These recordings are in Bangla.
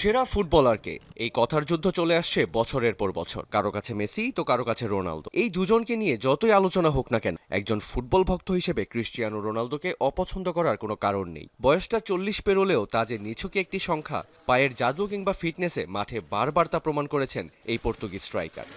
সেরা ফুটবলারকে এই কথার যুদ্ধ চলে আসছে বছরের পর বছর। কারো কাছে মেসি তো কারো কাছে রোনালদো। এই দুজনকে নিয়ে যতই আলোচনা হোক না কেন, একজন ফুটবল ভক্ত হিসেবে ক্রিস্টিয়ানো রোনালদোকে অপছন্দ করার কোনো কারণ নেই। বয়সটা 40 পেরোলেও তা যে নিছকই একটি সংখ্যা, পায়ের জাদু কিংবা ফিটনেসে মাঠে বারবার তা প্রমাণ করেছেন এই পর্তুগিজ স্ট্রাইকার।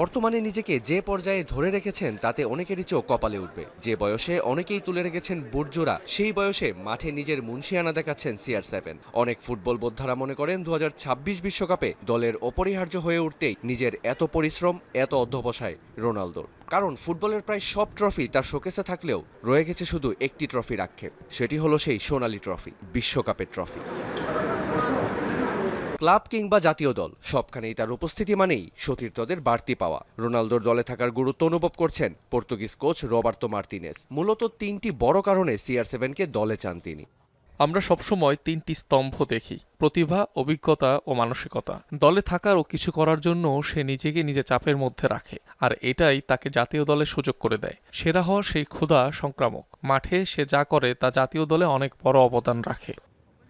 বর্তমানে নিজেকে যে পর্যায়ে ধরে রেখেছেন তাতে অনেকেরই চোখ কপালে উঠবে। যে বয়সে অনেকেই তুলে রেখেছেন বুটজোড়া, সেই বয়সে মাঠে নিজের মুনশিয়ানা দেখাচ্ছেন CR7। অনেক ফুটবল বোদ্ধারা মনে করেন 2026 বিশ্বকাপে দলের অপরিহার্য হয়ে উঠতেই নিজের এত পরিশ্রম, এত অধ্যবসায় রোনালদোর। কারণ ফুটবলের প্রায় সব ট্রফি তার শোকেসে থাকলেও রয়ে গেছে শুধু একটি ট্রফির আক্ষেপ, সেটি হলো সেই সোনালী ট্রফি, বিশ্বকাপের ট্রফি। ক্লাব কিংবা জাতীয় দল সবখানেই তার উপস্থিতি মানেই সতীর্থদের বাড়তি পাওয়া। রোনালদোর দলে থাকার গুরুত্ব অনুভব করছেন পর্তুগিজ কোচ রবার্তো মার্তিনেজ। মূলত তিনটি বড় কারণে CR7কে দলে চান তিনি। আমরা সবসময় তিনটি স্তম্ভ দেখি: প্রতিভা, অভিজ্ঞতা ও মানসিকতা। দলে থাকার ও কিছু করার জন্য সে নিজেকে নিজে চাপের মধ্যে রাখে, আর এটাই তাকে জাতীয় দলে সুযোগ করে দেয়। সেরা হওয়ার সেই ক্ষুধা সংক্রামক। মাঠে সে যা করে তা জাতীয় দলে অনেক বড় অবদান রাখে।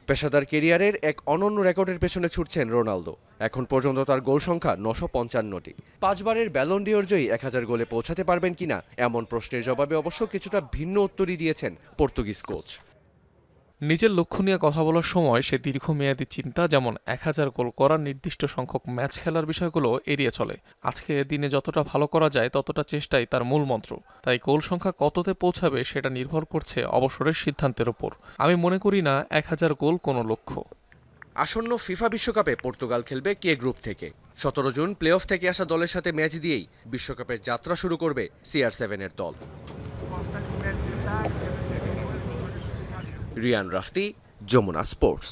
পেশাদার কেরিয়ারের এক অনন্য রেকর্ডের পেছনে ছুটছেন রোনালদো। এখন পর্যন্ত তার গোল সংখ্যা 955টি। 5 বারের ব্যালন ডিওর জয়ী 1000 গোলে পৌঁছাতে পারবেন কিনা এমন প্রশ্নের জবাবে অবশ্য কিছুটা ভিন্ন উত্তরই দিয়েছেন পর্তুগিজ কোচ। নিজের লক্ষ্য নিয়ে কথা বলার সময় সে দীর্ঘমেয়াদী চিন্তা, যেমন 1000 গোল করার নির্দিষ্ট সংখ্যক ম্যাচ খেলার বিষয়গুলো এড়িয়ে চলে। আজকে দিনে যতটা ভালো করা যায় ততটা চেষ্টাই তার মূল মন্ত্র। তাই গোল সংখ্যা কততে পৌঁছাবে সেটা নির্ভর করছে অবসরের সিদ্ধান্তের উপর। আমি মনে করি না 1000 গোল কোনো লক্ষ্য। আসন্ন ফিফা বিশ্বকাপে পর্তুগাল খেলবে কে গ্রুপ থেকে। 17 জুন প্লে অফ থেকে আসা দলের সাথে ম্যাচ দিয়েই বিশ্বকাপের যাত্রা শুরু করবে CR7-এর দল। রিয়ান রাফতি, যমুনা স্পোর্টস।